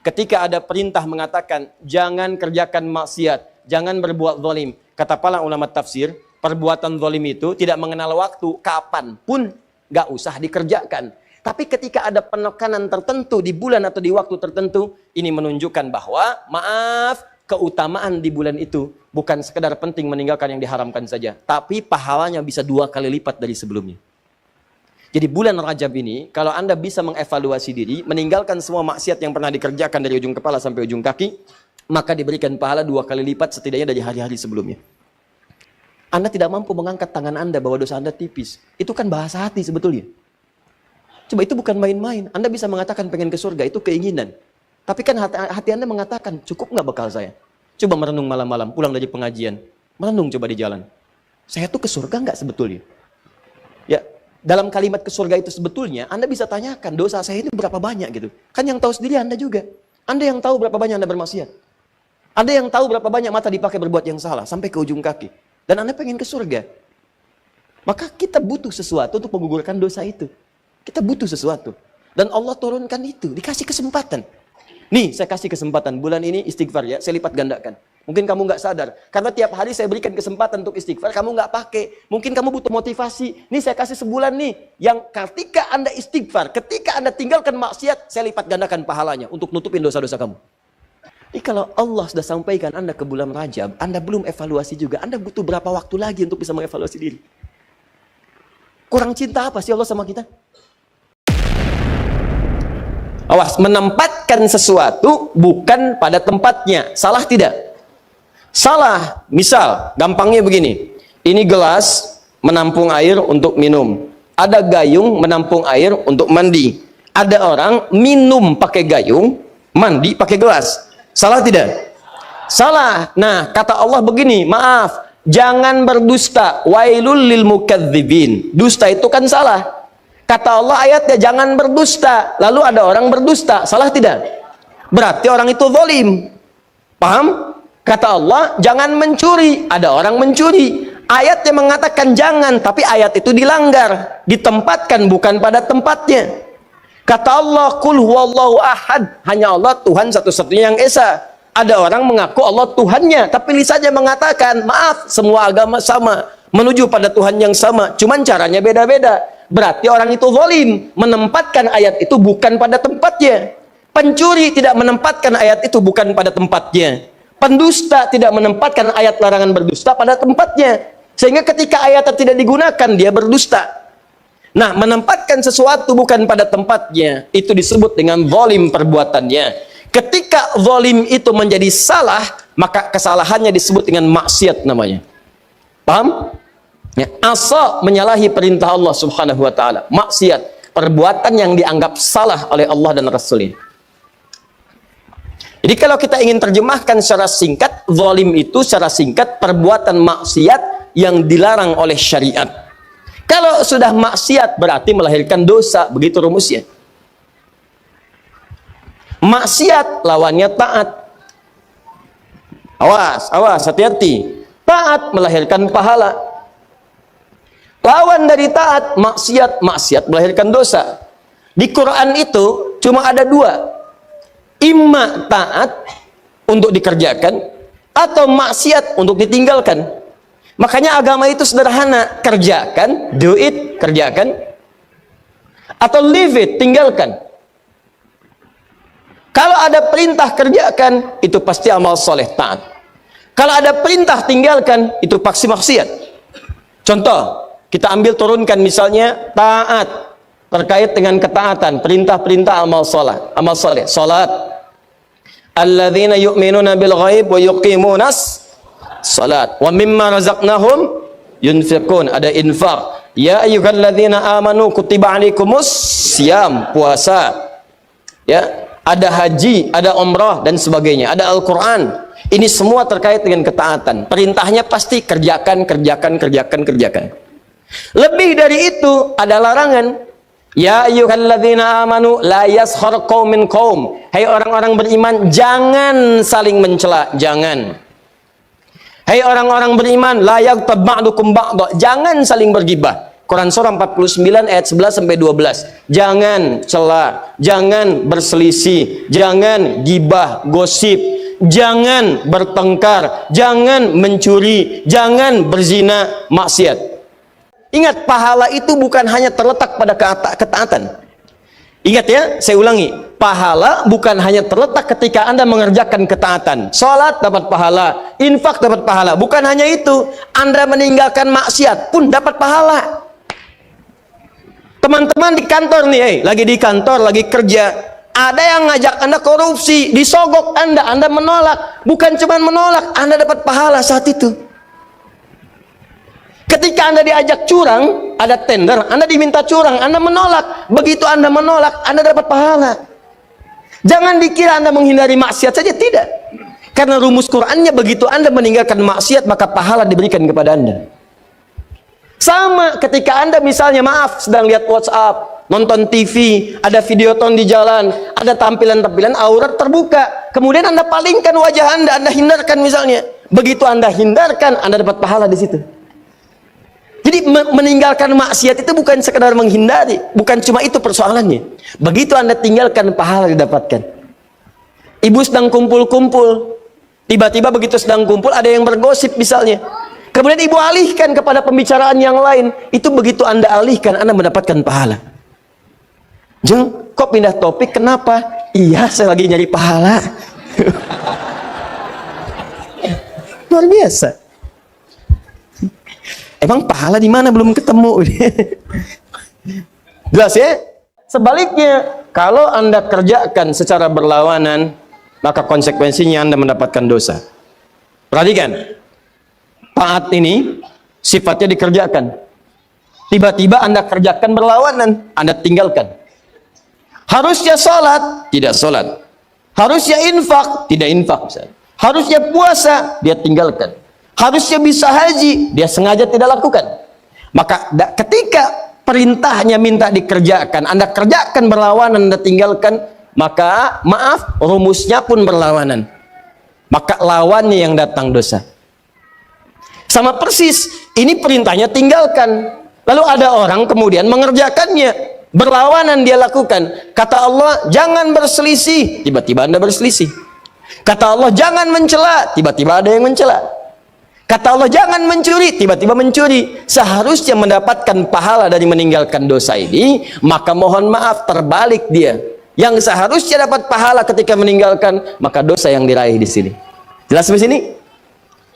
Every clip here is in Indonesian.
ketika ada perintah mengatakan jangan kerjakan maksiat, jangan berbuat zalim. Kata para ulama tafsir, perbuatan zalim itu tidak mengenal waktu, kapan pun nggak usah dikerjakan. Tapi ketika ada penekanan tertentu di bulan atau di waktu tertentu, ini menunjukkan bahwa keutamaan di bulan itu bukan sekedar penting meninggalkan yang diharamkan saja, tapi pahalanya bisa 2 kali lipat dari sebelumnya. Jadi bulan Rajab ini, kalau Anda bisa mengevaluasi diri, meninggalkan semua maksiat yang pernah dikerjakan dari ujung kepala sampai ujung kaki, maka diberikan pahala 2 kali lipat setidaknya dari hari-hari sebelumnya. Anda tidak mampu mengangkat tangan Anda bahwa dosa Anda tipis. Itu kan bahasa hati sebetulnya. Coba, itu bukan main-main. Anda bisa mengatakan pengen ke surga, itu keinginan. Tapi kan hati Anda mengatakan, cukup nggak bekal saya? Coba merenung malam-malam, pulang dari pengajian. Merenung coba di jalan. Saya tuh ke surga nggak sebetulnya? Ya, dalam kalimat ke surga itu sebetulnya, Anda bisa tanyakan, dosa saya ini berapa banyak gitu. Kan yang tahu sendiri Anda juga. Anda yang tahu berapa banyak Anda bermaksiat. Anda yang tahu berapa banyak mata dipakai berbuat yang salah, sampai ke ujung kaki. Dan Anda pengen ke surga. Maka kita butuh sesuatu untuk menggugurkan dosa itu. Kita butuh sesuatu. Dan Allah turunkan itu, dikasih kesempatan. Nih, saya kasih kesempatan, bulan ini istighfar ya, saya lipat gandakan. Mungkin kamu nggak sadar, karena tiap hari saya berikan kesempatan untuk istighfar, kamu nggak pakai. Mungkin kamu butuh motivasi. Nih, saya kasih sebulan nih, yang ketika Anda istighfar, ketika Anda tinggalkan maksiat, saya lipat gandakan pahalanya untuk nutupin dosa-dosa kamu. Jadi kalau Allah sudah sampaikan Anda ke bulan Rajab, Anda belum evaluasi juga, Anda butuh berapa waktu lagi untuk bisa mengevaluasi diri? Kurang cinta apa sih Allah sama kita? Awas, menempatkan sesuatu bukan pada tempatnya. Salah tidak? Salah. Misal, gampangnya begini. Ini gelas menampung air untuk minum. Ada gayung menampung air untuk mandi. Ada orang minum pakai gayung, mandi pakai gelas. Salah tidak? Salah. Nah, kata Allah begini, maaf, jangan berdusta. Wailul lil mukadzibin. Dusta itu kan salah. Kata Allah ayatnya jangan berdusta. Lalu ada orang berdusta. Salah tidak? Berarti orang itu zalim. Paham? Kata Allah jangan mencuri. Ada orang mencuri. Ayatnya mengatakan jangan, tapi ayat itu dilanggar. Ditempatkan bukan pada tempatnya. Kata Allah, Qul huwallahu ahad. Hanya Allah Tuhan satu-satunya yang esa. Ada orang mengaku Allah Tuhannya, tapi lisannya mengatakan, maaf, semua agama sama. Menuju pada Tuhan yang sama. Cuman caranya beda-beda. Berarti orang itu zalim, menempatkan ayat itu bukan pada tempatnya. Pencuri tidak menempatkan ayat itu bukan pada tempatnya. Pendusta tidak menempatkan ayat larangan berdusta pada tempatnya. Sehingga ketika ayat tidak digunakan, dia berdusta. Nah, menempatkan sesuatu bukan pada tempatnya, itu disebut dengan zalim perbuatannya. Ketika zalim itu menjadi salah, maka kesalahannya disebut dengan maksiat namanya. Paham? Ya, asa menyalahi perintah Allah Subhanahu wa taala, maksiat, perbuatan yang dianggap salah oleh Allah dan Rasulnya. Jadi kalau kita ingin terjemahkan secara singkat, zalim itu secara singkat perbuatan maksiat yang dilarang oleh syariat. Kalau sudah maksiat berarti melahirkan dosa, begitu rumusnya. Maksiat lawannya taat. Awas, awas, hati-hati. Taat melahirkan pahala. Lawan dari taat, maksiat. Maksiat melahirkan dosa. Di Quran itu cuma ada 2. Imma taat untuk dikerjakan, atau maksiat untuk ditinggalkan. Makanya agama itu sederhana. Kerjakan, do it, kerjakan. Atau leave it, tinggalkan. Kalau ada perintah kerjakan, itu pasti amal soleh, taat. Kalau ada perintah tinggalkan, itu pasti maksiat. Contoh, kita ambil turunkan misalnya taat terkait dengan ketaatan, perintah-perintah amal soleh, salat. Alladzina yu'minuna bil ghaib wa yuqimunas salat wa mimma razaqnahum yunfiqun. Ada infak. Ya ayyuhalladzina amanu kutiba alaikumus syiyam, puasa. Ya, ada haji, ada umrah dan sebagainya. Ada Al-Qur'an. Ini semua terkait dengan ketaatan. Perintahnya pasti kerjakan, kerjakan, kerjakan, kerjakan. Lebih dari itu ada larangan. Ya ayyuhalladzina amanu la yaskhar qaumin qaum. Hai orang-orang beriman, jangan saling mencela, jangan. Hai orang-orang beriman, la yaghtab ba'dukum ba'dha, jangan saling bergibah. Quran surah 49 ayat 11 sampai 12. Jangan cela, jangan berselisih, jangan gibah, gosip, jangan bertengkar, jangan mencuri, jangan berzina, maksiat. Ingat, pahala itu bukan hanya terletak pada ketaatan. Ingat ya, saya ulangi, pahala bukan hanya terletak ketika Anda mengerjakan ketaatan. Salat dapat pahala, infak dapat pahala. Bukan hanya itu, Anda meninggalkan maksiat pun dapat pahala. Teman-teman di kantor nih, lagi di kantor, lagi kerja, ada yang ngajak Anda korupsi, disogok Anda menolak. Bukan cuma menolak, Anda dapat pahala saat itu. Ketika Anda diajak curang, ada tender, Anda diminta curang, Anda menolak. Begitu Anda menolak, Anda dapat pahala. Jangan dikira Anda menghindari maksiat saja, tidak. Karena rumus Qur'annya, begitu Anda meninggalkan maksiat, maka pahala diberikan kepada Anda. Sama ketika Anda misalnya, maaf, sedang lihat WhatsApp, nonton TV, ada videoton di jalan, ada tampilan-tampilan aurat terbuka. Kemudian Anda palingkan wajah Anda hindarkan misalnya. Begitu Anda hindarkan, Anda dapat pahala di situ. Jadi meninggalkan maksiat itu bukan sekedar menghindari, bukan cuma itu persoalannya. Begitu Anda tinggalkan, pahala didapatkan. Ibu sedang kumpul-kumpul, tiba-tiba begitu sedang kumpul ada yang bergosip misalnya. Kemudian ibu alihkan kepada pembicaraan yang lain. Itu begitu Anda alihkan, Anda mendapatkan pahala. Jeng, kok pindah topik? Kenapa? Iya, saya lagi nyari pahala. Luar biasa. Emang pahala di mana belum ketemu? Jelas ya? Sebaliknya, kalau Anda kerjakan secara berlawanan, maka konsekuensinya Anda mendapatkan dosa. Perhatikan, taat ini sifatnya dikerjakan. Tiba-tiba Anda kerjakan berlawanan, Anda tinggalkan. Harusnya sholat, tidak sholat. Harusnya infak, tidak infak. Harusnya puasa, dia tinggalkan. Harusnya bisa haji, dia sengaja tidak lakukan. Maka ketika perintahnya minta dikerjakan, Anda kerjakan berlawanan, Anda tinggalkan, maka maaf, rumusnya pun berlawanan. Maka lawannya yang datang dosa. Sama persis, ini perintahnya tinggalkan. Lalu ada orang kemudian mengerjakannya, berlawanan dia lakukan. Kata Allah, jangan berselisih, tiba-tiba Anda berselisih. Kata Allah, jangan mencela, tiba-tiba ada yang mencela. Kata Allah, jangan mencuri, tiba-tiba mencuri. Seharusnya mendapatkan pahala dari meninggalkan dosa ini, maka mohon maaf, terbalik dia. Yang seharusnya dapat pahala ketika meninggalkan, maka dosa yang diraih di sini. Jelas di sini?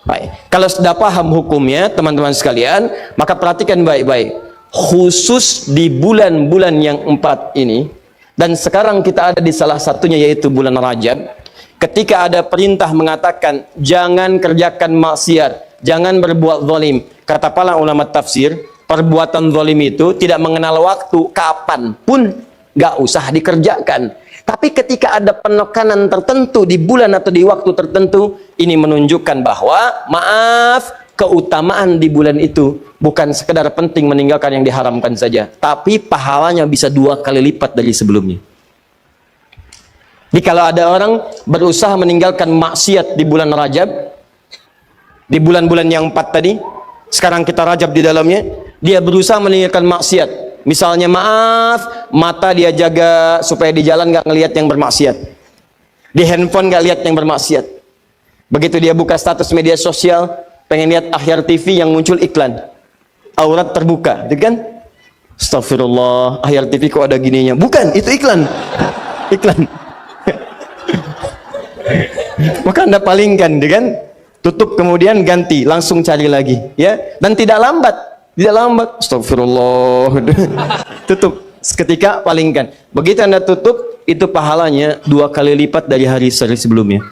Baik. Kalau sudah paham hukumnya, teman-teman sekalian, maka perhatikan baik-baik. Khusus di bulan-bulan yang 4 ini, dan sekarang kita ada di salah satunya, yaitu bulan Rajab. Ketika ada perintah mengatakan jangan kerjakan maksiat, jangan berbuat zalim. Kata para ulama tafsir, perbuatan zalim itu tidak mengenal waktu, kapan pun nggak usah dikerjakan. Tapi ketika ada penekanan tertentu di bulan atau di waktu tertentu, ini menunjukkan bahwa maaf, keutamaan di bulan itu bukan sekedar penting meninggalkan yang diharamkan saja, tapi pahalanya bisa 2 kali lipat dari sebelumnya. Jadi kalau ada orang berusaha meninggalkan maksiat di bulan Rajab, di bulan-bulan yang 4 tadi, sekarang kita Rajab di dalamnya, dia berusaha meninggalkan maksiat. Misalnya maaf, mata dia jaga supaya di jalan nggak ngelihat yang bermaksiat, di handphone nggak lihat yang bermaksiat. Begitu dia buka status media sosial, pengen lihat Akhyar TV yang muncul iklan, aurat terbuka, gitu kan? Astagfirullah, Akhyar TV kok ada gininya? Bukan, itu iklan, iklan. Maka Anda palingkan, kan? Tutup kemudian ganti, langsung cari lagi, ya. Dan tidak lambat, tidak lambat. Astagfirullah. Tutup, seketika palingkan. Begitu Anda tutup, itu pahalanya 2 kali lipat dari hari sebelumnya.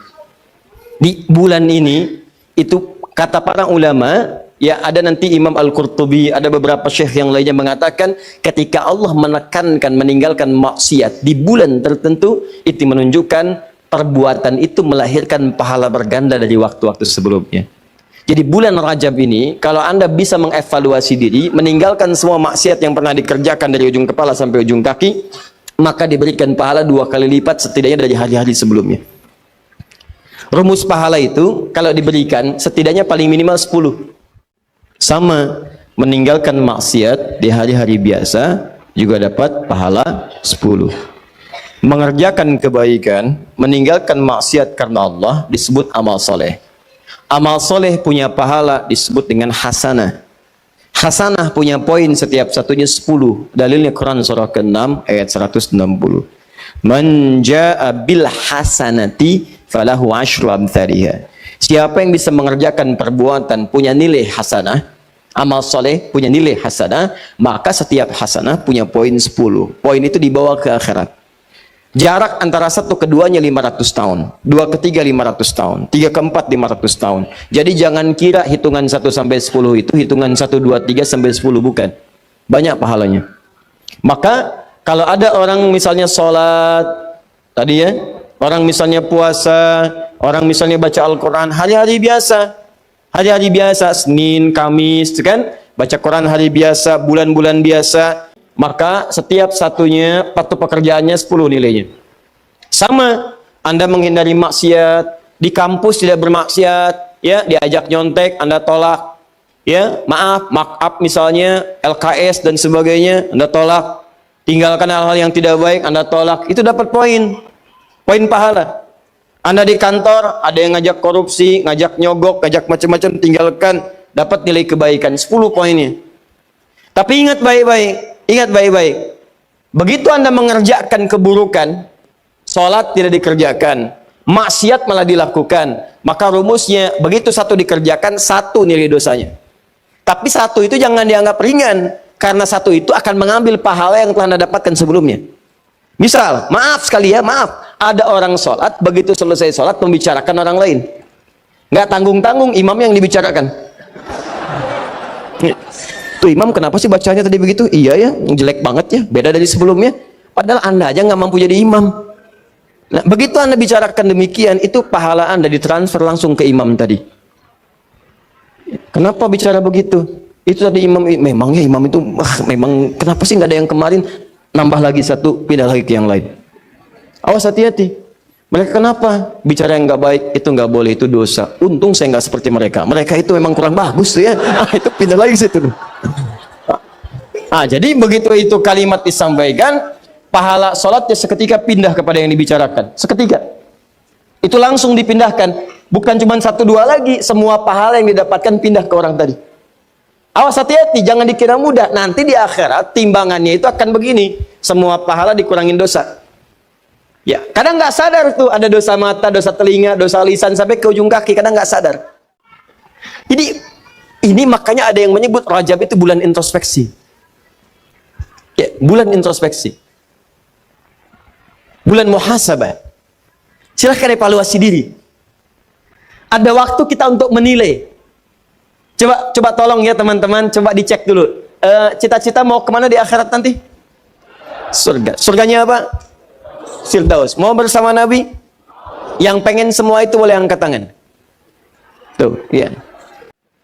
Di bulan ini, itu kata para ulama, ya ada nanti Imam Al-Qurtubi, ada beberapa syekh yang lainnya mengatakan, ketika Allah menekankan meninggalkan maksiat di bulan tertentu, itu menunjukkan perbuatan itu melahirkan pahala berganda dari waktu-waktu sebelumnya. Jadi bulan Rajab ini, kalau Anda bisa mengevaluasi diri, meninggalkan semua maksiat yang pernah dikerjakan dari ujung kepala sampai ujung kaki, maka diberikan pahala 2 kali lipat setidaknya dari hari-hari sebelumnya. Rumus pahala itu kalau diberikan setidaknya paling minimal 10. Sama meninggalkan maksiat di hari-hari biasa juga dapat pahala 10. Mengerjakan kebaikan, meninggalkan maksiat karena Allah disebut amal soleh. Amal soleh punya pahala disebut dengan hasanah. Hasanah punya poin setiap satunya 10. Dalilnya Quran surah ke-6 ayat 160. Man jaa bil hasanati falahu asyru amthaliha. Siapa yang bisa mengerjakan perbuatan punya nilai hasanah, amal soleh punya nilai hasanah, maka setiap hasanah punya poin 10. Poin itu dibawa ke akhirat. Jarak antara satu keduanya 500 tahun, dua ketiga 500 tahun, tiga keempat 500 tahun. Jadi jangan kira hitungan 1 sampai 10 itu hitungan 1, 2, 3 sampai 10, bukan. Banyak pahalanya. Maka kalau ada orang misalnya sholat tadi ya, orang misalnya puasa, orang misalnya baca Al-Quran hari-hari biasa, Senin, Kamis, kan? Baca Quran hari biasa, bulan-bulan biasa, maka setiap satunya satu pekerjaannya 10 nilainya. Sama, Anda menghindari maksiat, di kampus tidak bermaksiat, ya, diajak nyontek, Anda tolak, ya, maaf misalnya, LKS dan sebagainya, Anda tolak, tinggalkan hal-hal yang tidak baik, Anda tolak, itu dapat poin pahala. Anda di kantor, ada yang ngajak korupsi, ngajak nyogok, ngajak macam-macam, tinggalkan, dapat nilai kebaikan, 10 poinnya. Tapi ingat baik-baik, begitu Anda mengerjakan keburukan, sholat tidak dikerjakan, maksiat malah dilakukan, maka rumusnya, begitu satu dikerjakan, 1 nilai dosanya. Tapi 1 itu jangan dianggap ringan, karena 1 itu akan mengambil pahala yang telah Anda dapatkan sebelumnya. Misal, maaf sekali ya, ada orang sholat, begitu selesai sholat membicarakan orang lain, nggak tanggung-tanggung imam yang dibicarakan. Tuh imam kenapa sih bacanya tadi begitu? Iya ya, jelek banget ya, beda dari sebelumnya. Padahal Anda aja nggak mampu jadi imam. Nah, begitu Anda bicarakan demikian, itu pahala Anda ditransfer langsung ke imam tadi. Kenapa bicara begitu? Itu tadi imam, memangnya imam itu, memang kenapa sih nggak ada yang kemarin? Nambah lagi 1, pindah lagi ke yang lain. Awas, hati-hati. Mereka kenapa? Bicara yang nggak baik, itu nggak boleh, itu dosa. Untung saya nggak seperti mereka. Mereka itu memang kurang bagus tuh ya. Itu pindah lagi ke situ. Jadi begitu itu kalimat disampaikan, pahala sholatnya seketika pindah kepada yang dibicarakan. Seketika. Itu langsung dipindahkan. Bukan cuma 1, 2 lagi, semua pahala yang didapatkan pindah ke orang tadi. Awas, hati-hati, jangan dikira mudah. Nanti di akhirat timbangannya itu akan begini. Semua pahala dikurangin dosa. Ya, kadang nggak sadar tuh ada dosa mata, dosa telinga, dosa lisan sampai ke ujung kaki, kadang nggak sadar. Jadi ini makanya ada yang menyebut Rajab itu bulan introspeksi. Ya, bulan introspeksi. Bulan muhasabah. Silahkan evaluasi diri. Ada waktu kita untuk menilai. Coba tolong ya teman-teman, coba dicek dulu. Cita-cita mau kemana di akhirat nanti? Surga. Surganya apa? Firdaus. Mau bersama Nabi? Yang pengen semua itu boleh angkat tangan. Tuh, ya.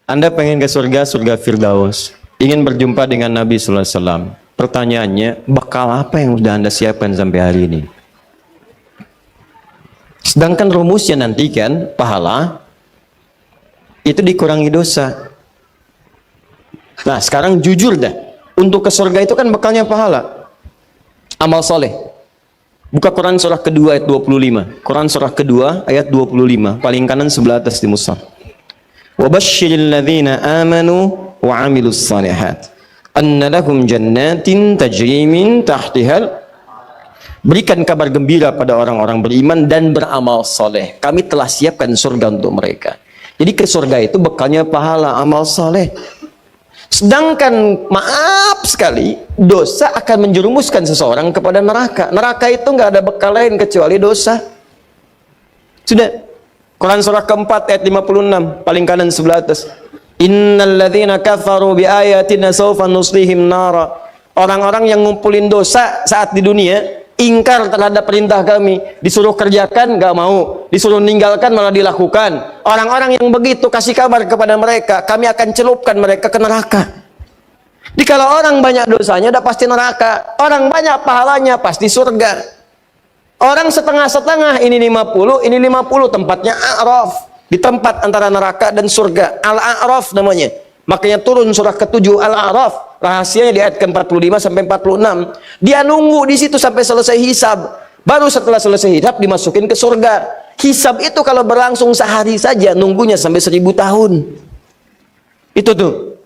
Anda pengen ke surga, surga Firdaus. Ingin berjumpa dengan Nabi sallallahu alaihi wasallam. Pertanyaannya, bekal apa yang sudah Anda siapkan sampai hari ini? Sedangkan rumusnya nanti kan, pahala itu dikurangi dosa. Nah, sekarang jujur dah. Untuk ke surga itu kan bekalnya pahala. Amal soleh. Buka Quran surah kedua ayat 25. Quran surah kedua ayat 25. Paling kanan sebelah atas di mushaf. Wa basyiril ladzina amanu wa 'amilus shalihat anna lahum jannatin tajri min tahtihal. Berikan kabar gembira pada orang-orang beriman dan beramal soleh. Kami telah siapkan surga untuk mereka. Jadi ke surga itu bekalnya pahala amal soleh. Sedangkan maaf sekali, dosa akan menjerumuskan seseorang kepada neraka. Neraka itu nggak ada bekal lain kecuali dosa. Sudah. Quran surah keempat ayat 56, paling kanan sebelah atas. Innal ladzina kafaru bi ayatina sawfa nuslihim nara. Orang-orang yang ngumpulin dosa saat di dunia, ingkar terhadap perintah kami, disuruh kerjakan nggak mau, disuruh ninggalkan malah dilakukan. Orang-orang yang begitu kasih kabar kepada mereka, kami akan celupkan mereka ke neraka. Jadi kalau orang banyak dosanya udah pasti neraka, orang banyak pahalanya pasti surga. Orang setengah-setengah, ini 50, ini 50, tempatnya A'raf, di tempat antara neraka dan surga. Al-A'raf namanya. Makanya turun surah ke-7 Al-A'raf, rahasianya di ayat ke-45 sampai 46. Dia nunggu di situ sampai selesai hisab. Baru setelah selesai hisab dimasukin ke surga. Hisab itu kalau berlangsung sehari saja, nunggunya sampai 1000 tahun. Itu tuh.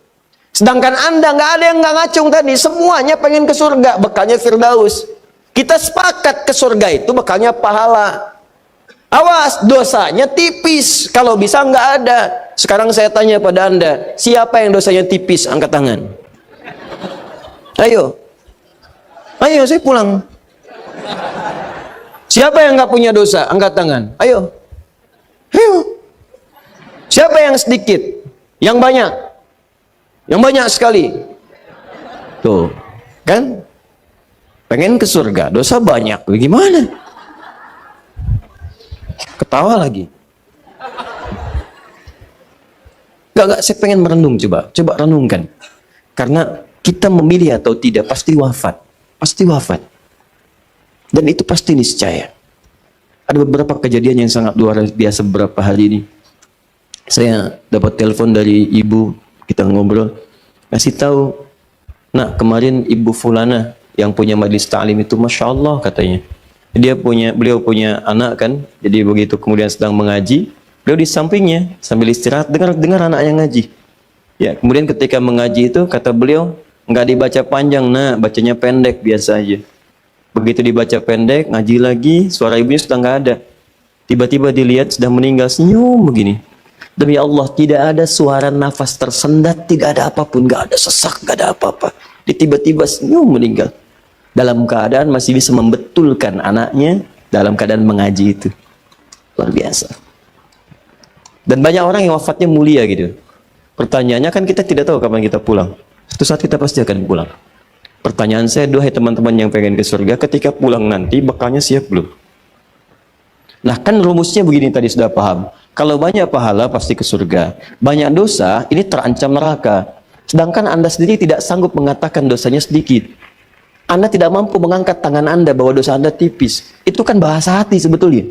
Sedangkan Anda nggak ada yang nggak ngacung tadi, semuanya pengen ke surga, bekalnya Firdaus. Kita sepakat ke surga itu bekalnya pahala. Awas, dosanya tipis. Kalau bisa nggak ada. Sekarang saya tanya pada Anda, siapa yang dosanya tipis? Angkat tangan. Ayo. Ayo, saya pulang. Siapa yang nggak punya dosa? Angkat tangan. Ayo. Ayo. Siapa yang sedikit? Yang banyak? Yang banyak sekali. Tuh. Kan? Pengen ke surga, dosa banyak. Bagaimana? Ketawa lagi. Gak, saya pengen merenung, coba renungkan. Karena kita memilih atau tidak, pasti wafat. Pasti wafat. Dan itu pasti niscaya. Ada beberapa kejadian yang sangat luar biasa beberapa hari ini. Saya dapat telepon dari ibu, kita ngobrol. Kasih tahu, nak kemarin ibu fulana yang punya majlis ta'lim itu, Masya Allah katanya. Beliau punya anak kan, jadi begitu kemudian sedang mengaji, beliau di sampingnya sambil istirahat dengar anaknya ngaji. Ya, kemudian ketika mengaji itu kata beliau nggak dibaca panjang, nah bacanya pendek biasa aja. Begitu dibaca pendek, ngaji lagi, suara ibunya sudah nggak ada. Tiba-tiba dilihat sudah meninggal, senyum begini. Demi Allah, tidak ada suara nafas tersendat, tidak ada apapun, nggak ada sesak, nggak ada apa-apa. Tiba-tiba senyum meninggal. Dalam keadaan masih bisa membetulkan anaknya dalam keadaan mengaji itu. Luar biasa. Dan banyak orang yang wafatnya mulia gitu. Pertanyaannya kan kita tidak tahu kapan kita pulang. Suatu saat kita pasti akan pulang. Pertanyaan saya, duhai teman-teman yang pengen ke surga, ketika pulang nanti bekalnya siap belum? Nah kan rumusnya begini tadi sudah paham. Kalau banyak pahala pasti ke surga. Banyak dosa ini terancam neraka. Sedangkan Anda sendiri tidak sanggup mengatakan dosanya sedikit. Anda tidak mampu mengangkat tangan Anda bahwa dosa Anda tipis. Itu kan bahasa hati sebetulnya.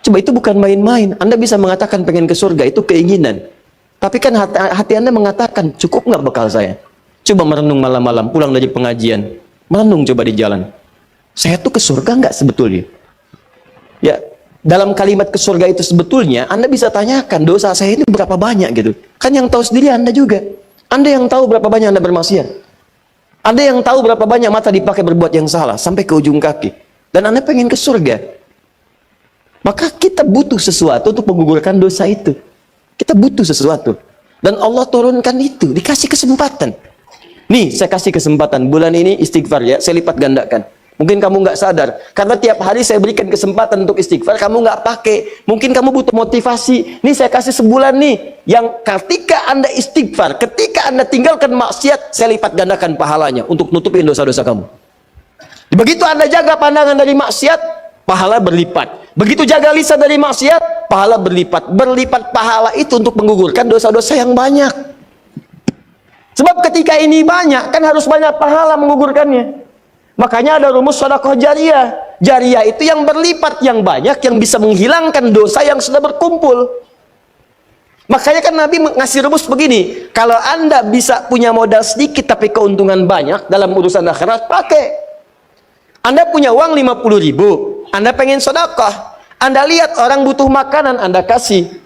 Coba itu bukan main-main. Anda bisa mengatakan pengen ke surga, itu keinginan. Tapi kan hati Anda mengatakan, cukup nggak bekal saya? Coba merenung malam-malam, pulang dari pengajian. Merenung coba di jalan. Saya tuh ke surga nggak sebetulnya? Ya, dalam kalimat ke surga itu sebetulnya, Anda bisa tanyakan, dosa saya ini berapa banyak gitu. Kan yang tahu sendiri Anda juga. Anda yang tahu berapa banyak Anda bermaksiat. Anda yang tahu berapa banyak mata dipakai berbuat yang salah sampai ke ujung kaki. Dan Anda pengen ke surga. Maka kita butuh sesuatu untuk menggugurkan dosa itu. Kita butuh sesuatu. Dan Allah turunkan itu, dikasih kesempatan. Nih, saya kasih kesempatan bulan ini istighfar ya, saya lipat gandakan. Mungkin kamu nggak sadar, karena tiap hari saya berikan kesempatan untuk istighfar, kamu nggak pakai. Mungkin kamu butuh motivasi. Nih saya kasih sebulan nih, yang ketika Anda istighfar, ketika Anda tinggalkan maksiat, saya lipat gandakan pahalanya untuk nutupin dosa-dosa kamu. Begitu Anda jaga pandangan dari maksiat, pahala berlipat. Begitu jaga lisan dari maksiat, pahala berlipat. Berlipat pahala itu untuk menggugurkan dosa-dosa yang banyak. Sebab ketika ini banyak, kan harus banyak pahala menggugurkannya. Makanya ada rumus sedekah jariyah. Jariyah itu yang berlipat, yang banyak, yang bisa menghilangkan dosa yang sudah berkumpul. Makanya kan Nabi ngasih rumus begini, kalau Anda bisa punya modal sedikit tapi keuntungan banyak dalam urusan akhirat, pakai. Anda punya uang 50.000, Anda pengen sedekah. Anda lihat orang butuh makanan, Anda kasih.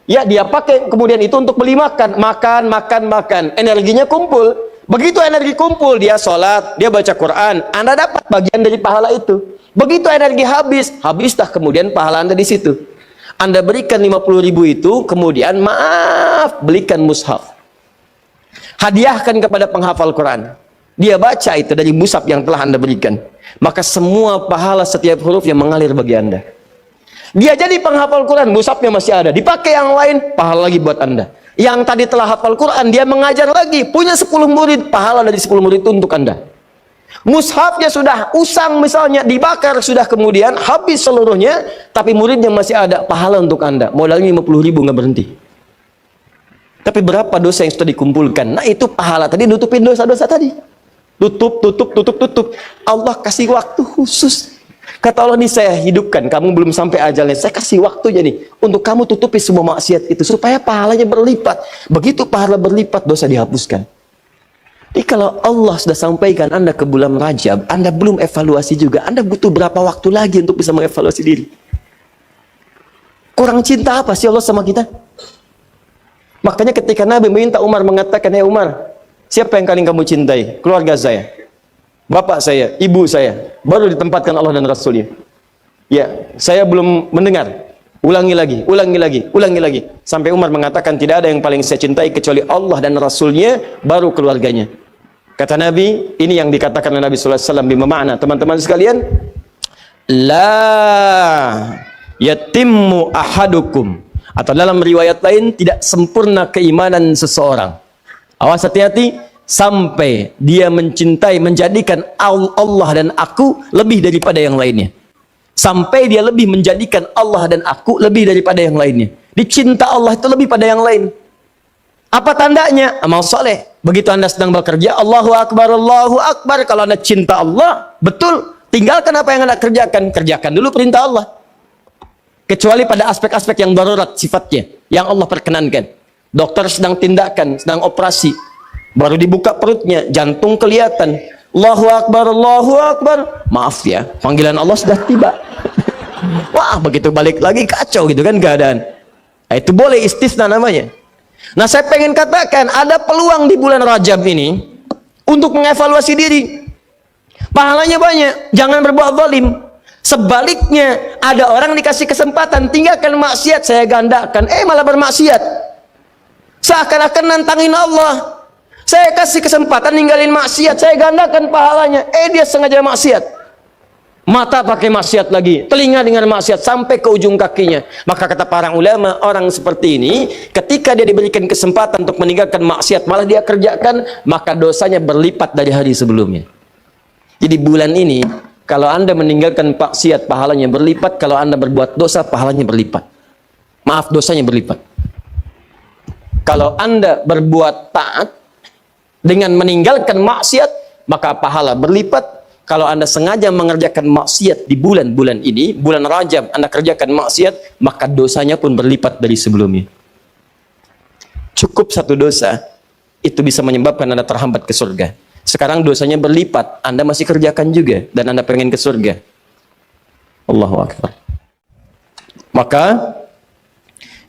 Ya, dia pakai kemudian itu untuk beli makan. Makan. Energinya kumpul. Begitu energi kumpul, dia sholat, dia baca Quran, Anda dapat bagian dari pahala itu. Begitu energi habislah kemudian pahala Anda di situ. Anda berikan 50.000 itu, kemudian belikan mushaf. Hadiahkan kepada penghafal Quran. Dia baca itu dari mushaf yang telah Anda berikan. Maka semua pahala setiap huruf yang mengalir bagi Anda. Dia jadi penghafal Quran, mushafnya masih ada. Dipakai yang lain, pahala lagi buat Anda. Yang tadi telah hafal Quran, dia mengajar lagi, punya 10 murid, pahala dari 10 murid itu untuk Anda. Mushafnya sudah usang misalnya, dibakar sudah kemudian, habis seluruhnya, tapi muridnya masih ada, pahala untuk Anda. Modalnya 50.000 nggak berhenti. Tapi berapa dosa yang sudah dikumpulkan? Nah itu pahala tadi, nutupin dosa-dosa tadi. Tutup. Allah kasih waktu khusus. Kata Allah, nih saya hidupkan, kamu belum sampai ajalnya, saya kasih waktunya nih, untuk kamu tutupi semua maksiat itu, supaya pahalanya berlipat. Begitu pahala berlipat, dosa dihapuskan. Jadi kalau Allah sudah sampaikan Anda ke bulan Rajab, Anda belum evaluasi juga, Anda butuh berapa waktu lagi untuk bisa mengevaluasi diri? Kurang cinta apa sih Allah sama kita? Makanya ketika Nabi meminta Umar, mengatakan, "Hei Umar, siapa yang paling kamu cintai? Keluarga saya, bapak saya, ibu saya." Baru ditempatkan Allah dan Rasulnya. Ya, saya belum mendengar. Ulangi lagi, ulangi lagi, ulangi lagi. Sampai Umar mengatakan, tidak ada yang paling saya cintai kecuali Allah dan Rasulnya, baru keluarganya. Kata Nabi, ini yang dikatakan oleh Nabi sallallahu alaihi wasallam bermakna, teman-teman sekalian, la yatimmu ahadukum, atau dalam riwayat lain, tidak sempurna keimanan seseorang. Awas, hati-hati, sampai dia mencintai, menjadikan Allah dan aku lebih daripada yang lainnya. Sampai dia lebih menjadikan Allah dan aku lebih daripada yang lainnya. Dicinta Allah itu lebih pada yang lain. Apa tandanya? Amal soleh. Begitu Anda sedang bekerja, Allahu Akbar, Allahu Akbar. Kalau Anda cinta Allah, betul, tinggalkan apa yang Anda kerjakan. Kerjakan dulu perintah Allah. Kecuali pada aspek-aspek yang darurat sifatnya, yang Allah perkenankan. Dokter sedang tindakan, sedang operasi, baru dibuka perutnya, jantung kelihatan. Allahu Akbar, Allahu Akbar. Maaf ya, panggilan Allah sudah tiba. Wah, begitu balik lagi kacau gitu kan keadaan. Nah, itu boleh istisna namanya. Nah, saya pengen katakan, ada peluang di bulan Rajab ini untuk mengevaluasi diri. Pahalanya banyak, jangan berbuat zalim. Sebaliknya, ada orang dikasih kesempatan, tinggalkan maksiat, saya gandakan, malah bermaksiat. Seakan-akan nantangin Allah. Saya kasih kesempatan ninggalin maksiat, saya gandakan pahalanya. Dia sengaja maksiat. Mata pakai maksiat lagi, telinga dengar maksiat sampai ke ujung kakinya. Maka kata para ulama, orang seperti ini ketika dia diberikan kesempatan untuk meninggalkan maksiat, malah dia kerjakan, maka dosanya berlipat dari hari sebelumnya. Jadi bulan ini, kalau Anda meninggalkan maksiat, pahalanya berlipat. Kalau Anda berbuat dosa, pahalanya berlipat. Maaf, dosanya berlipat. Kalau Anda berbuat taat dengan meninggalkan maksiat, maka pahala berlipat. Kalau Anda sengaja mengerjakan maksiat di bulan-bulan ini, bulan Rajab, Anda kerjakan maksiat, maka dosanya pun berlipat dari sebelumnya. Cukup satu dosa, itu bisa menyebabkan Anda terhambat ke surga. Sekarang dosanya berlipat, Anda masih kerjakan juga, dan Anda pengen ke surga. Allahu Akbar. Maka,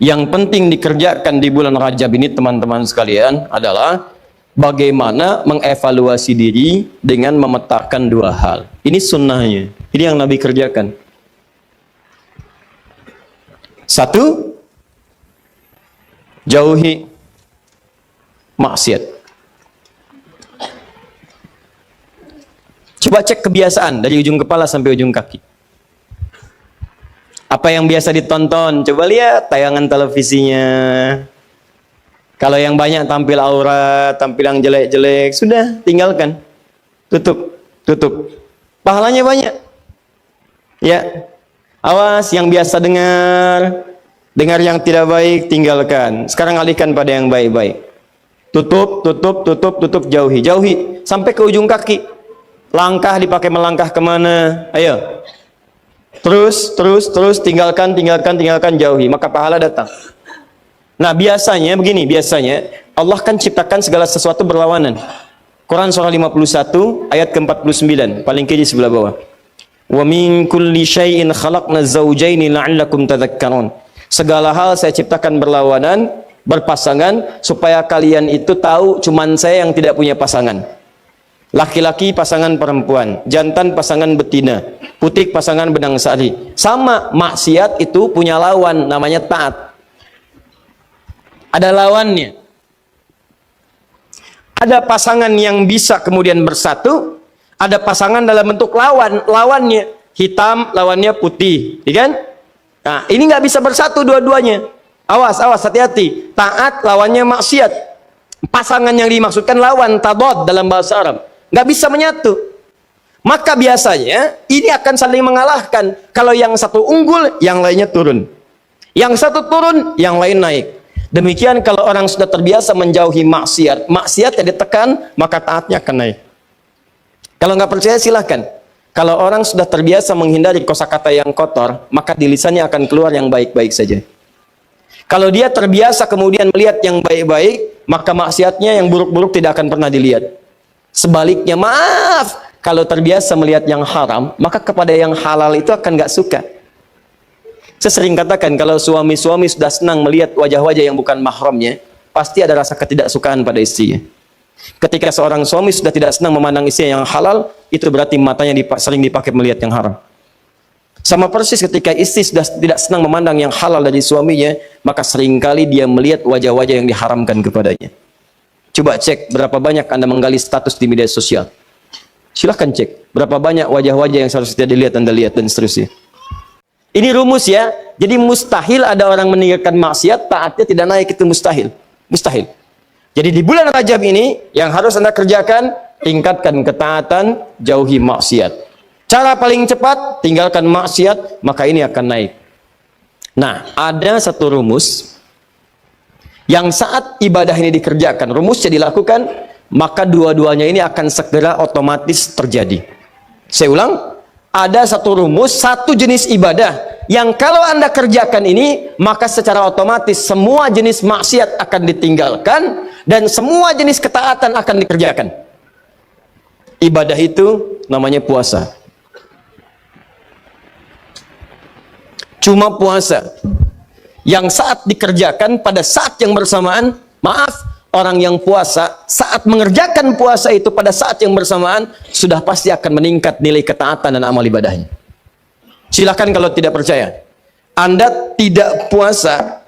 yang penting dikerjakan di bulan Rajab ini, teman-teman sekalian, adalah bagaimana mengevaluasi diri dengan memetakan dua hal. Ini sunnahnya. Ini yang Nabi kerjakan. Satu, jauhi maksiat. Coba cek kebiasaan dari ujung kepala sampai ujung kaki. Apa yang biasa ditonton? Coba lihat tayangan televisinya. Kalau yang banyak tampil aurat, tampil yang jelek-jelek, sudah tinggalkan. Tutup, tutup. Pahalanya banyak. Ya. Awas yang biasa dengar yang tidak baik, tinggalkan. Sekarang alihkan pada yang baik-baik. Tutup, tutup, tutup, tutup, jauhi. Jauhi sampai ke ujung kaki. Langkah dipakai melangkah kemana? Ayo. Terus, tinggalkan, jauhi. Maka pahala datang. Nah, biasanya begini, Allah kan ciptakan segala sesuatu berlawanan. Quran surah 51 ayat ke-49, paling kiri sebelah bawah. Wa min kulli syai'in khalaqna zawjaini la'allakum tadhakkarun. Segala hal saya ciptakan berlawanan, berpasangan, supaya kalian itu tahu cuman saya yang tidak punya pasangan. Laki-laki pasangan perempuan, jantan pasangan betina, putik pasangan benang sari. Sama, maksiat itu punya lawan, namanya taat. Ada lawannya. Ada pasangan yang bisa kemudian bersatu, ada pasangan dalam bentuk lawannya hitam, lawannya putih, ya kan? Nah, ini nggak bisa bersatu dua-duanya. Awas, hati-hati. Taat lawannya maksiat. Pasangan yang dimaksudkan lawan, tadad dalam bahasa Arab. Nggak bisa menyatu. Maka biasanya ini akan saling mengalahkan. Kalau yang satu unggul, yang lainnya turun. Yang satu turun, yang lain naik. Demikian kalau orang sudah terbiasa menjauhi maksiat yang ditekan, maka taatnya akan naik. Kalau nggak percaya silahkan. Kalau orang sudah terbiasa menghindari kosakata yang kotor, maka di lisannya akan keluar yang baik-baik saja. Kalau dia terbiasa kemudian melihat yang baik-baik, maka maksiatnya yang buruk-buruk tidak akan pernah dilihat. Sebaliknya, maaf, kalau terbiasa melihat yang haram, maka kepada yang halal itu akan gak suka. Saya sering katakan, kalau suami-suami sudah senang melihat wajah-wajah yang bukan mahramnya, pasti ada rasa ketidaksukaan pada istrinya. Ketika seorang suami sudah tidak senang memandang istri yang halal, itu berarti matanya sering dipakai melihat yang haram. Sama persis ketika istri sudah tidak senang memandang yang halal dari suaminya, maka seringkali dia melihat wajah-wajah yang diharamkan kepadanya. Coba cek berapa banyak Anda menggali status di media sosial. Silahkan cek berapa banyak wajah-wajah yang seharusnya dilihat Anda lihat, dan seterusnya. Ini rumus ya. Jadi mustahil ada orang meninggalkan maksiat, taatnya tidak naik, itu mustahil. Mustahil. Jadi di bulan Rajab ini, yang harus Anda kerjakan, tingkatkan ketaatan, jauhi maksiat. Cara paling cepat, tinggalkan maksiat, maka ini akan naik. Nah, ada satu rumus, yang saat ibadah ini dikerjakan, rumusnya dilakukan, maka dua-duanya ini akan segera otomatis terjadi. Saya ulang, ada satu rumus, satu jenis ibadah, yang kalau Anda kerjakan ini, maka secara otomatis semua jenis maksiat akan ditinggalkan, dan semua jenis ketaatan akan dikerjakan. Ibadah itu namanya puasa. Cuma puasa yang saat dikerjakan pada saat yang bersamaan, maaf, orang yang puasa saat mengerjakan puasa itu pada saat yang bersamaan sudah pasti akan meningkat nilai ketaatan dan amal ibadahnya. Silakan kalau tidak percaya. Anda tidak puasa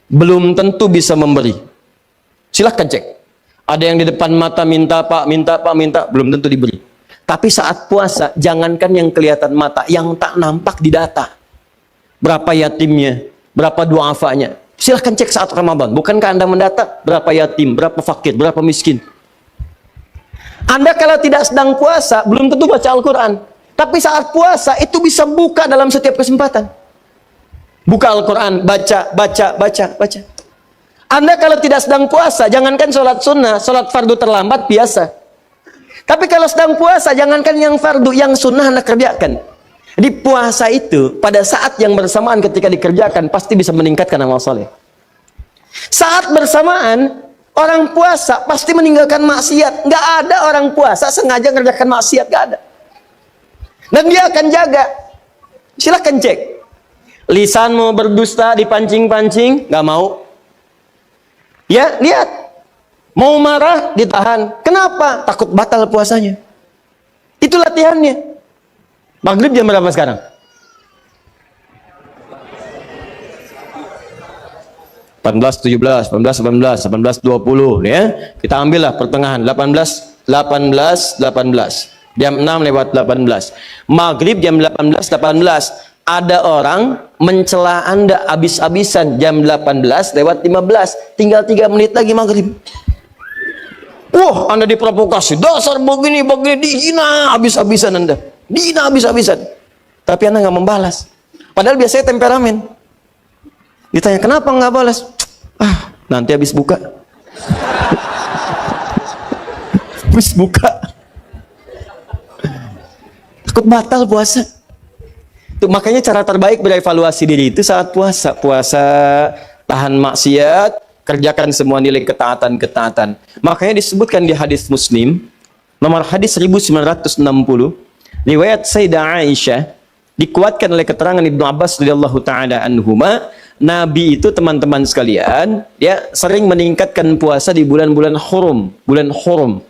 belum tentu bisa memberi. Silahkan cek. Ada yang di depan mata minta pak, minta pak, minta, belum tentu diberi. Tapi saat puasa, jangankan yang kelihatan mata, yang tak nampak di data. Berapa yatimnya, berapa du'afanya. Silahkan cek saat Ramadan. Bukankah Anda mendata berapa yatim, berapa fakir, berapa miskin. Anda kalau tidak sedang puasa, belum tentu baca Al-Quran. Tapi saat puasa, itu bisa buka dalam setiap kesempatan. Buka Al-Quran, baca, baca, baca, baca. Anda kalau tidak sedang puasa, jangankan sholat sunnah, sholat fardu terlambat biasa. Tapi kalau sedang puasa, jangankan yang fardu, yang sunnah Anda kerjakan. Jadi puasa itu, pada saat yang bersamaan ketika dikerjakan, pasti bisa meningkatkan amal soleh. Saat bersamaan, orang puasa pasti meninggalkan maksiat. Nggak ada orang puasa sengaja mengerjakan maksiat, nggak ada. Dan dia akan jaga. Silahkan cek. Lisan mau berdusta, dipancing-pancing, nggak mau. Ya, lihat. Mau marah, ditahan. Kenapa? Takut batal puasanya. Itu latihannya. Maghrib jam berapa sekarang? 18, 17, 18, 18, 18, 20 ya. Kita ambillah pertengahan 18, 18, 18. Jam 6 lewat 18. Maghrib jam 18, 18. Ada orang mencela Anda habis-habisan jam 18 lewat 15. Tinggal 3 menit lagi maghrib. Wah, Anda diprovokasi. Dasar begini, dihina habis-habisan Anda. Dihina habis-habisan. Tapi Anda nggak membalas. Padahal biasanya temperamen. Ditanya, kenapa nggak balas? Ah, nanti habis buka. Habis buka. Takut batal puasa. Tuh, makanya cara terbaik berevaluasi diri itu saat puasa. Puasa, tahan maksiat, kerjakan semua nilai ketaatan-ketaatan. Makanya disebutkan di hadis Muslim, nomor hadis 1960, riwayat Sayyidah Aisyah, dikuatkan oleh keterangan Ibnu Abbas radhiyallahu taala anhuma, Nabi itu teman-teman sekalian, dia sering meningkatkan puasa di bulan-bulan hurum, bulan hurum.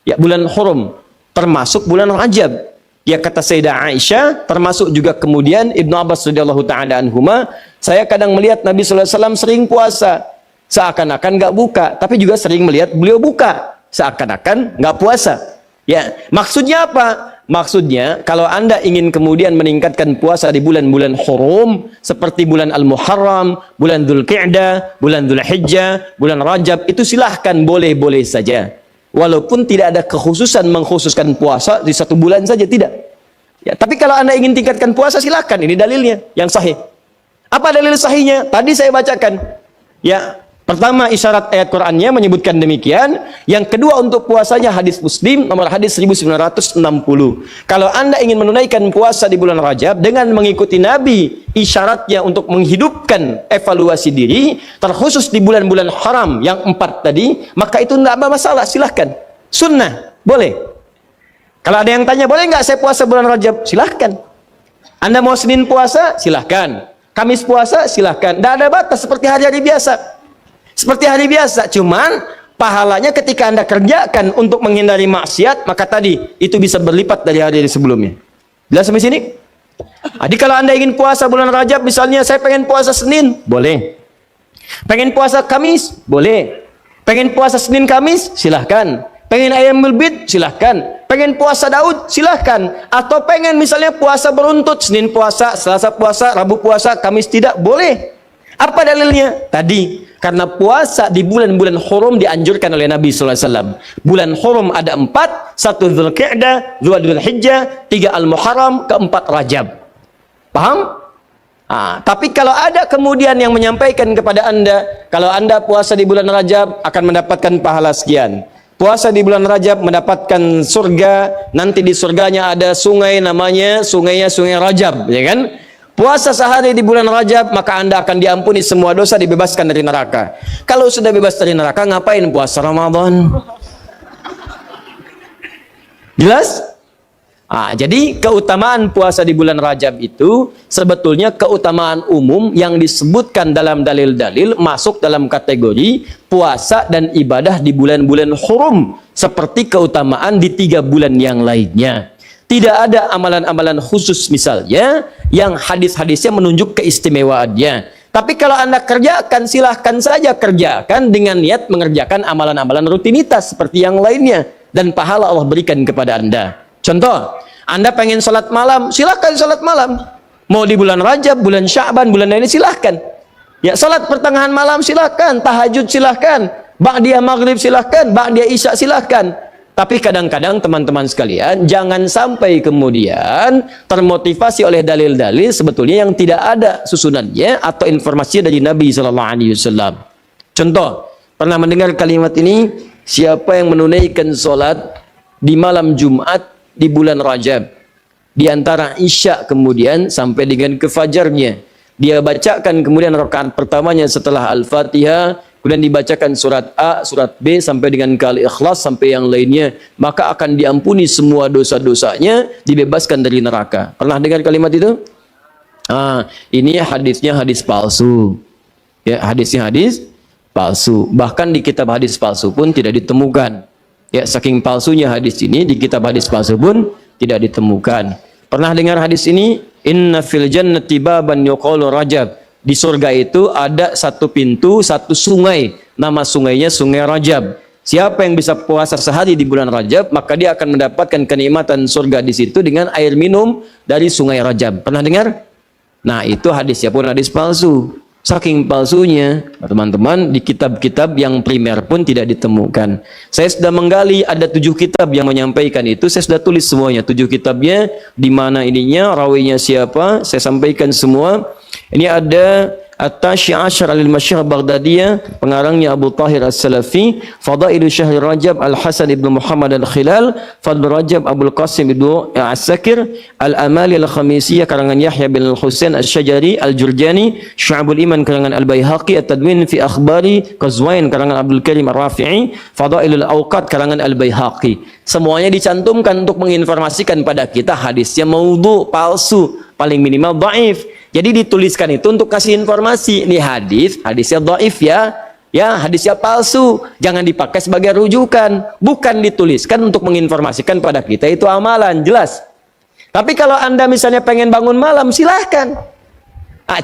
Ya, bulan hurum termasuk bulan Rajab. Ya, kata Sayyidah Aisyah, termasuk juga kemudian Ibnu Abbas radhiyallahu taala anhuma, saya kadang melihat Nabi sallallahu alaihi wasallam sering puasa, seakan-akan nggak buka, tapi juga sering melihat beliau buka, seakan-akan nggak puasa. Ya, maksudnya apa? Maksudnya, kalau Anda ingin kemudian meningkatkan puasa di bulan-bulan hurum, seperti bulan Al-Muharram, bulan Dzulqa'dah, bulan Dzulhijjah, bulan Rajab, itu silahkan, boleh-boleh saja. Walaupun tidak ada kekhususan mengkhususkan puasa di satu bulan saja, tidak. Ya, tapi kalau Anda ingin tingkatkan puasa, silahkan. Ini dalilnya yang sahih. Apa dalil sahihnya? Tadi saya bacakan. Ya, Pertama, isyarat ayat Qur'annya menyebutkan demikian. Yang kedua, untuk puasanya hadis Muslim nomor hadis 1960. Kalau Anda ingin menunaikan puasa di bulan Rajab dengan mengikuti Nabi, isyaratnya untuk menghidupkan evaluasi diri, terkhusus di bulan-bulan haram yang 4 tadi, maka itu tidak ada masalah, silahkan. Sunnah, boleh. Kalau ada yang tanya, boleh nggak saya puasa bulan Rajab? Silahkan. Anda mau Senin puasa? Silahkan. Kamis puasa? Silahkan. Tidak ada batas, seperti hari-hari biasa. Seperti hari biasa, cuman pahalanya ketika Anda kerjakan untuk menghindari maksiat, maka tadi itu bisa berlipat dari hari sebelumnya. Jelas sampai sini? Jadi kalau Anda ingin puasa bulan Rajab, misalnya saya pengen puasa Senin, boleh. Pengen puasa Kamis, boleh. Pengen puasa Senin Kamis, silahkan. Pengen Ayyamul Bid, silahkan. Pengen puasa Daud, silahkan. Atau pengen misalnya puasa beruntut, Senin puasa, Selasa puasa, Rabu puasa, Kamis tidak, boleh. Apa dalilnya? Tadi, karena puasa di bulan-bulan hurum dianjurkan oleh Nabi SAW. Bulan hurum ada 4, 1 Dzulqa'dah, 2 Dzulhijjah, 3 Al-Muharram, 4 Rajab. Paham? Tapi kalau ada kemudian yang menyampaikan kepada Anda, kalau Anda puasa di bulan Rajab akan mendapatkan pahala sekian. Puasa di bulan Rajab mendapatkan surga, nanti di surganya ada sungai namanya Sungai Rajab, ya kan? Puasa sehari di bulan Rajab, maka Anda akan diampuni semua dosa, dibebaskan dari neraka. Kalau sudah bebas dari neraka, ngapain puasa Ramadan? Jelas? Jadi keutamaan puasa di bulan Rajab itu sebetulnya keutamaan umum yang disebutkan dalam dalil-dalil masuk dalam kategori puasa dan ibadah di bulan-bulan hurum, seperti keutamaan di 3 bulan yang lainnya. Tidak ada amalan-amalan khusus misalnya yang hadis-hadisnya menunjuk keistimewaannya. Tapi kalau Anda kerjakan, silahkan saja kerjakan dengan niat mengerjakan amalan-amalan rutinitas seperti yang lainnya. Dan pahala Allah berikan kepada Anda. Contoh, Anda pengen sholat malam, silahkan sholat malam. Mau di bulan Rajab, bulan Sya'ban, bulan lainnya silahkan. Ya, sholat pertengahan malam silahkan, tahajud silahkan, ba'diyah maghrib silahkan, ba'diyah isya silahkan. Tapi kadang-kadang teman-teman sekalian, jangan sampai kemudian termotivasi oleh dalil-dalil sebetulnya yang tidak ada susunannya atau informasi dari Nabi SAW. Contoh, pernah mendengar kalimat ini, siapa yang menunaikan sholat di malam Jumat di bulan Rajab, di antara isya kemudian sampai dengan kefajarnya, dia bacakan kemudian rakaat pertamanya setelah Al-Fatihah, kemudian dibacakan surat A, surat B, sampai dengan Al-Ikhlas, sampai yang lainnya, maka akan diampuni semua dosa-dosanya, dibebaskan dari neraka. Pernah dengar kalimat itu? Ini hadisnya hadis palsu. Ya, hadisnya hadis palsu. Bahkan di kitab hadis palsu pun tidak ditemukan. Ya, saking palsunya hadis ini, di kitab hadis palsu pun tidak ditemukan. Pernah dengar hadis ini? Inna fil jannati baban yuqalu Rajab. Di surga itu ada satu pintu, satu sungai. Nama sungainya Sungai Rajab. Siapa yang bisa puasa sehari di bulan Rajab, maka dia akan mendapatkan kenikmatan surga di situ dengan air minum dari Sungai Rajab. Pernah dengar? Nah, itu hadisnya pun hadis palsu. Saking palsunya, teman-teman, di kitab-kitab yang primer pun tidak ditemukan. Saya sudah menggali, ada 7 kitab yang menyampaikan itu. Saya sudah tulis semuanya, 7 kitabnya, di mana ininya, rawinya siapa, saya sampaikan semua. Ini ada At-Tashi' Ashar al-Masyhur Baghdadiyah, pengarangnya Abu Tahir As-Salafi, Fadailu Syahri Rajab Al-Hasan ibn Muhammad Al-Khilal, Fadl Rajab Abul Qasim ibn As-Sakir, Al-Amali Al-Khamisiyah karangan Yahya bin Al-Husain Al-Syajari, Al-Jurjani, Syu'abul Iman karangan Al-Baihaqi, At-Tadwin fi Akhbari Qazwain karangan Abdul Karim Ar-Rafi'i, Fadailul Awqat karangan Al-Baihaqi. Semuanya dicantumkan untuk menginformasikan pada kita hadisnya maudhu, palsu, paling minimal dhaif. Jadi dituliskan itu untuk kasih informasi. Ini hadisnya dhaif ya. Ya, hadisnya palsu. Jangan dipakai sebagai rujukan. Bukan dituliskan untuk menginformasikan pada kita itu amalan, jelas. Tapi kalau Anda misalnya pengen bangun malam, silahkan.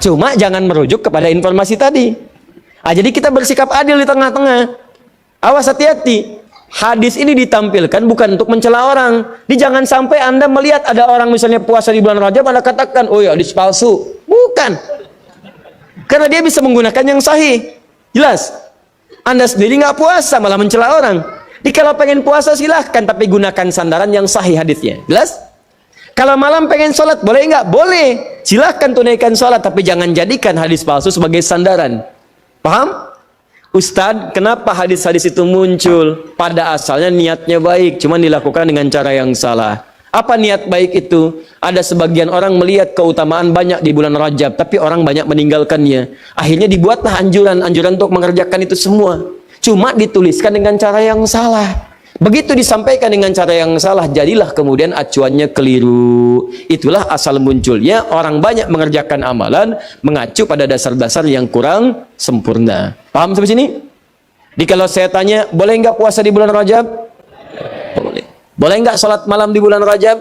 Cuma jangan merujuk kepada informasi tadi. Jadi kita bersikap adil di tengah-tengah. Awas, hati-hati. Hadis ini ditampilkan bukan untuk mencela orang. Jangan sampai Anda melihat ada orang misalnya puasa di bulan Rajab, Anda katakan, oh ya hadis palsu. Bukan. Karena dia bisa menggunakan yang sahih. Jelas. Anda sendiri nggak puasa, malah mencela orang. Kalau pengen puasa silahkan, tapi gunakan sandaran yang sahih hadisnya. Jelas? Kalau malam pengen sholat, boleh nggak? Boleh. Silahkan tunaikan sholat, tapi jangan jadikan hadis palsu sebagai sandaran. Paham? Ustadz, kenapa hadis-hadis itu muncul? Pada asalnya niatnya baik, cuman dilakukan dengan cara yang salah. Apa niat baik itu? Ada sebagian orang melihat keutamaan banyak di bulan Rajab, tapi orang banyak meninggalkannya. Akhirnya dibuatlah anjuran untuk mengerjakan itu semua. Cuma dituliskan dengan cara yang salah. Begitu disampaikan dengan cara yang salah, jadilah kemudian acuannya keliru. Itulah asal munculnya orang banyak mengerjakan amalan mengacu pada dasar-dasar yang kurang sempurna. Paham sampai sini? Jadi kalau saya tanya, boleh nggak puasa di bulan Rajab? Boleh. Boleh nggak sholat malam di bulan Rajab?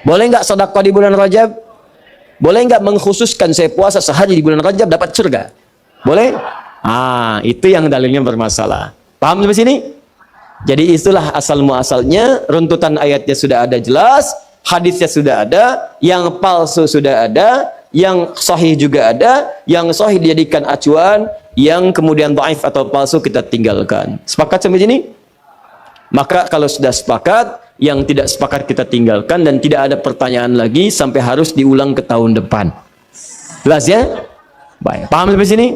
Boleh nggak sedekah di bulan Rajab? Boleh nggak mengkhususkan saya puasa sehari di bulan Rajab dapat surga? Boleh? Ah, itu yang dalilnya bermasalah. Paham sampai sini? Jadi itulah asal muasalnya, runtutan ayatnya sudah ada jelas, hadisnya sudah ada, yang palsu sudah ada, yang sahih juga ada, yang sahih dijadikan acuan, yang kemudian dhaif atau palsu kita tinggalkan. Sepakat sampai sini? Maka kalau sudah sepakat, yang tidak sepakat kita tinggalkan dan tidak ada pertanyaan lagi sampai harus diulang ke tahun depan. Jelas ya? Baik. Paham sampai sini?